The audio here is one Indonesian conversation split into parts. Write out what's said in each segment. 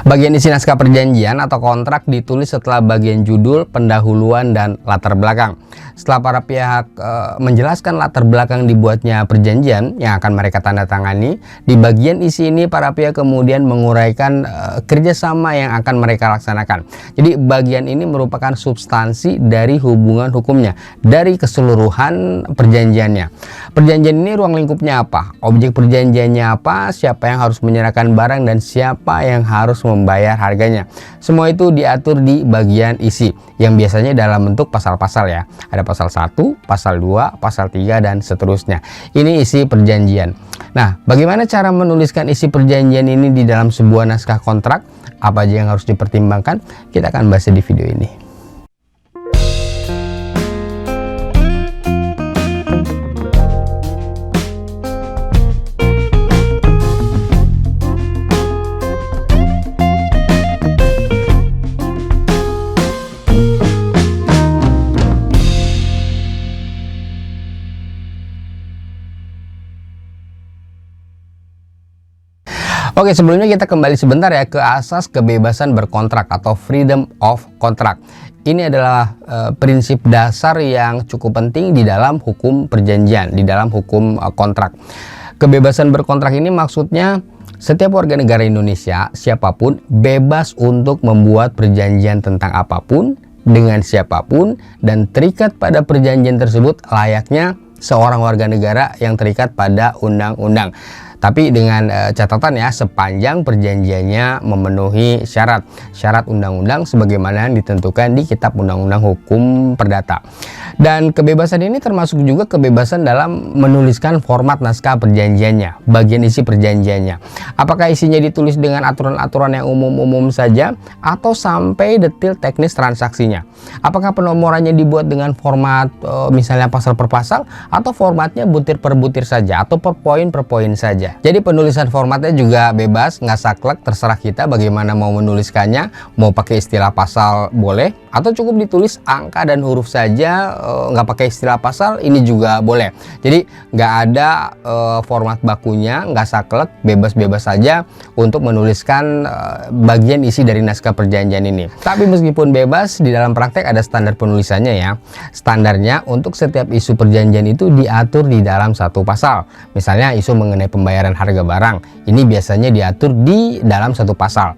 Bagian isi naskah perjanjian atau kontrak ditulis setelah bagian judul, pendahuluan, dan latar belakang. Setelah para pihak menjelaskan latar belakang dibuatnya perjanjian yang akan mereka tanda tangani, di bagian isi ini para pihak kemudian menguraikan kerjasama yang akan mereka laksanakan. Jadi bagian ini merupakan substansi dari hubungan hukumnya, dari keseluruhan perjanjiannya. Perjanjian ini ruang lingkupnya apa? Objek perjanjiannya apa? Siapa yang harus menyerahkan barang dan siapa yang harus membayar harganya. Semua itu diatur di bagian isi yang biasanya dalam bentuk pasal-pasal ya. Ada pasal 1, pasal 2, pasal 3 dan seterusnya. Ini isi perjanjian. Nah, bagaimana cara menuliskan isi perjanjian ini di dalam sebuah naskah kontrak? Apa aja yang harus dipertimbangkan? Kita akan bahas di video ini. Oke, sebelumnya kita kembali sebentar ya ke asas kebebasan berkontrak atau freedom of contract. Ini adalah prinsip dasar yang cukup penting di dalam hukum perjanjian, di dalam hukum kontrak. Kebebasan berkontrak ini maksudnya setiap warga negara Indonesia, siapapun, bebas untuk membuat perjanjian tentang apapun, dengan siapapun, dan terikat pada perjanjian tersebut layaknya seorang warga negara yang terikat pada undang-undang. Tapi dengan catatan ya, sepanjang perjanjiannya memenuhi syarat undang-undang sebagaimana yang ditentukan di Kitab Undang-Undang Hukum Perdata. Dan kebebasan ini termasuk juga kebebasan dalam menuliskan format naskah perjanjiannya, bagian isi perjanjiannya. Apakah isinya ditulis dengan aturan-aturan yang umum-umum saja atau sampai detail teknis transaksinya? Apakah penomorannya dibuat dengan format misalnya pasal per pasal atau formatnya butir per butir saja atau per poin saja? Jadi penulisan formatnya juga bebas, nggak saklek, terserah kita bagaimana mau menuliskannya. Mau pakai istilah pasal boleh, atau cukup ditulis angka dan huruf saja, nggak pakai istilah pasal, ini juga boleh. Jadi nggak ada format bakunya, nggak saklek, bebas-bebas saja untuk menuliskan bagian isi dari naskah perjanjian ini. Tapi meskipun bebas, di dalam praktek ada standar penulisannya ya. Standarnya untuk setiap isu perjanjian itu diatur di dalam satu pasal. Misalnya isu mengenai pembayaran harga barang, ini biasanya diatur di dalam satu pasal,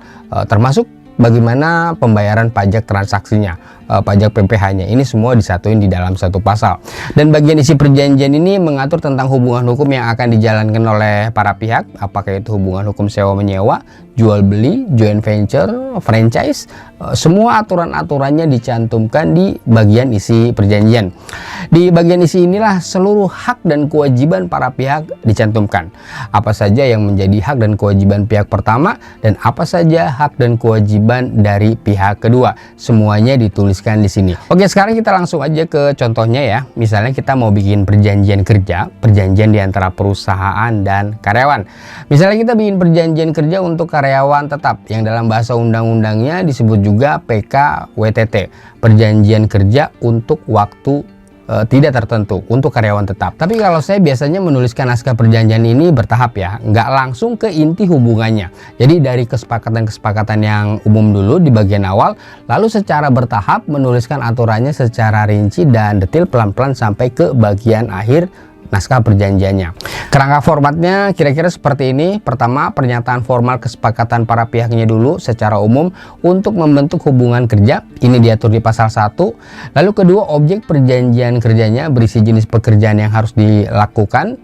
termasuk bagaimana pembayaran pajak transaksinya, pajak PPh-nya, ini semua disatuin di dalam satu pasal. Dan bagian isi perjanjian ini mengatur tentang hubungan hukum yang akan dijalankan oleh para pihak, apakah itu hubungan hukum sewa-menyewa, jual beli, joint venture, franchise, semua aturan-aturannya dicantumkan di bagian isi perjanjian. Di bagian isi inilah seluruh hak dan kewajiban para pihak dicantumkan. Apa saja yang menjadi hak dan kewajiban pihak pertama dan apa saja hak dan kewajiban dari pihak kedua. Semuanya dituliskan di sini. Oke, sekarang kita langsung aja ke contohnya ya. Misalnya kita mau bikin perjanjian kerja, perjanjian di antara perusahaan dan karyawan. Misalnya kita bikin perjanjian kerja untuk karyawan tetap yang dalam bahasa undang-undangnya disebut juga PKWTT, perjanjian kerja untuk waktu tidak tertentu untuk karyawan tetap. Tapi kalau saya biasanya menuliskan naskah perjanjian ini bertahap ya, nggak langsung ke inti hubungannya. Jadi dari kesepakatan-kesepakatan yang umum dulu di bagian awal, lalu secara bertahap menuliskan aturannya secara rinci dan detail pelan-pelan sampai ke bagian akhir naskah perjanjiannya. Kerangka formatnya kira-kira seperti ini. Pertama, pernyataan formal kesepakatan para pihaknya dulu secara umum untuk membentuk hubungan kerja. Ini diatur di pasal 1. Lalu kedua, objek perjanjian kerjanya berisi jenis pekerjaan yang harus dilakukan.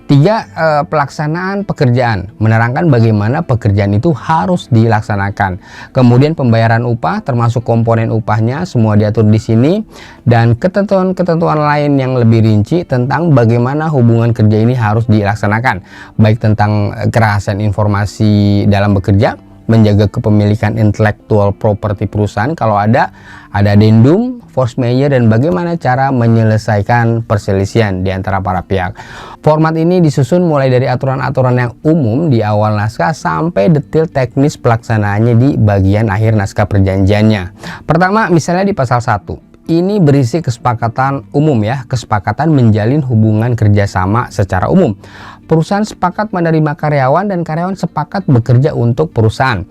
3, pelaksanaan pekerjaan, menerangkan bagaimana pekerjaan itu harus dilaksanakan. Kemudian pembayaran upah termasuk komponen upahnya semua diatur di sini, dan ketentuan-ketentuan lain yang lebih rinci tentang bagaimana hubungan kerja ini harus dilaksanakan, baik tentang kerahasiaan informasi dalam bekerja, menjaga kepemilikan intellectual property perusahaan kalau ada addendum, force majeure, dan bagaimana cara menyelesaikan perselisihan di antara para pihak. Format ini disusun mulai dari aturan-aturan yang umum di awal naskah sampai detail teknis pelaksanaannya di bagian akhir naskah perjanjiannya. Pertama, misalnya di pasal 1. Ini berisi kesepakatan umum ya, kesepakatan menjalin hubungan kerjasama secara umum. Perusahaan sepakat menerima karyawan dan karyawan sepakat bekerja untuk perusahaan.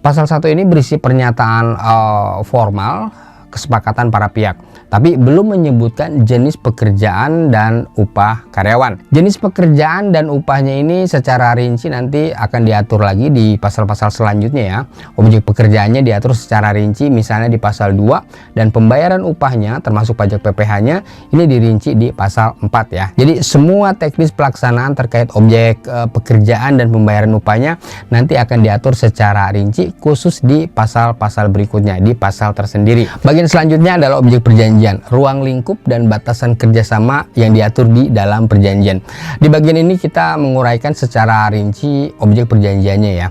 Pasal 1 ini berisi pernyataan formal kesepakatan para pihak, tapi belum menyebutkan jenis pekerjaan dan upah karyawan. Jenis pekerjaan dan upahnya ini secara rinci nanti akan diatur lagi di pasal-pasal selanjutnya ya. Objek pekerjaannya diatur secara rinci misalnya di pasal 2, dan pembayaran upahnya termasuk pajak PPh-nya ini dirinci di pasal 4 ya. Jadi semua teknis pelaksanaan terkait objek pekerjaan dan pembayaran upahnya nanti akan diatur secara rinci khusus di pasal-pasal berikutnya, di pasal tersendiri. Bagian selanjutnya adalah objek perjanjian, ruang lingkup dan batasan kerjasama yang diatur di dalam perjanjian. Di bagian ini kita menguraikan secara rinci objek perjanjiannya ya,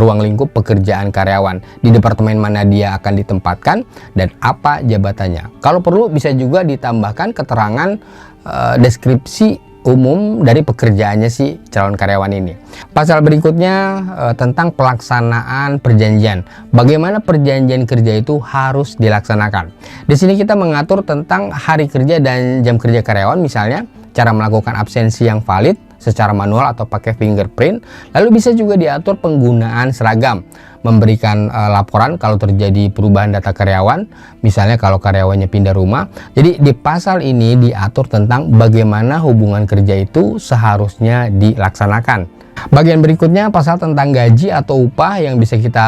ruang lingkup pekerjaan karyawan, di departemen mana dia akan ditempatkan dan apa jabatannya. Kalau perlu bisa juga ditambahkan keterangan deskripsi umum dari pekerjaannya si calon karyawan ini. Pasal berikutnya tentang pelaksanaan perjanjian. Bagaimana perjanjian kerja itu harus dilaksanakan. Di sini kita mengatur tentang hari kerja dan jam kerja karyawan, misalnya cara melakukan absensi yang valid secara manual atau pakai fingerprint. Lalu bisa juga diatur penggunaan seragam, memberikan laporan kalau terjadi perubahan data karyawan, misalnya kalau karyawannya pindah rumah. Jadi di pasal ini diatur tentang bagaimana hubungan kerja itu seharusnya dilaksanakan. Bagian berikutnya pasal tentang gaji atau upah yang bisa kita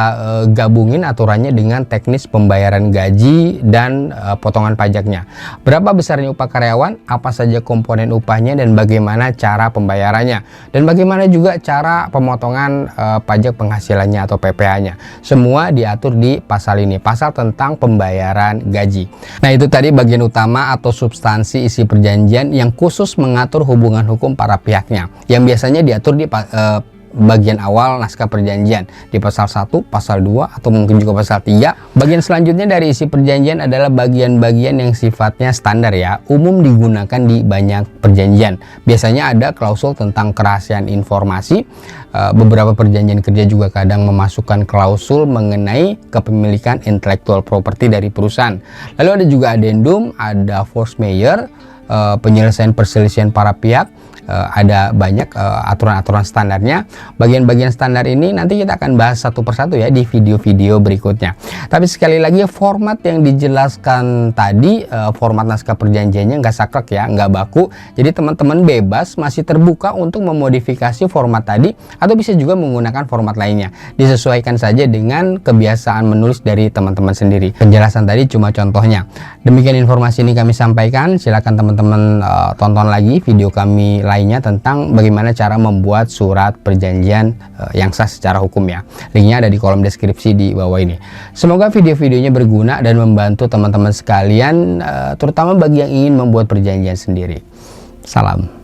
gabungin aturannya dengan teknis pembayaran gaji dan potongan pajaknya. Berapa besarnya upah karyawan, apa saja komponen upahnya dan bagaimana cara pembayarannya, dan bagaimana juga cara pemotongan pajak penghasilannya atau PPh-nya. Semua diatur di pasal ini, pasal tentang pembayaran gaji. Nah, itu tadi bagian utama atau substansi isi perjanjian yang khusus mengatur hubungan hukum para pihaknya, yang biasanya diatur di bagian awal naskah perjanjian di pasal 1, pasal 2, atau mungkin juga pasal 3. Bagian selanjutnya dari isi perjanjian adalah bagian-bagian yang sifatnya standar ya, umum digunakan di banyak perjanjian. Biasanya ada klausul tentang kerahasiaan informasi. Beberapa perjanjian kerja juga kadang memasukkan klausul mengenai kepemilikan intellectual property dari perusahaan. Lalu ada juga addendum, ada force majeure, penyelesaian perselisihan para pihak. Ada banyak aturan-aturan standarnya. Bagian-bagian standar ini nanti kita akan bahas satu persatu ya di video-video berikutnya. Tapi sekali lagi, format yang dijelaskan tadi, format naskah perjanjiannya nggak saklek ya, nggak baku. Jadi teman-teman bebas, masih terbuka untuk memodifikasi format tadi, atau bisa juga menggunakan format lainnya. Disesuaikan saja dengan kebiasaan menulis dari teman-teman sendiri. Penjelasan tadi cuma contohnya. Demikian informasi ini kami sampaikan. Silakan teman-teman tonton lagi video kami lainnya tentang bagaimana cara membuat surat perjanjian yang sah secara hukum ya. Linknya ada di kolom deskripsi di bawah ini. Semoga video-videonya berguna dan membantu teman-teman sekalian, terutama bagi yang ingin membuat perjanjian sendiri. Salam.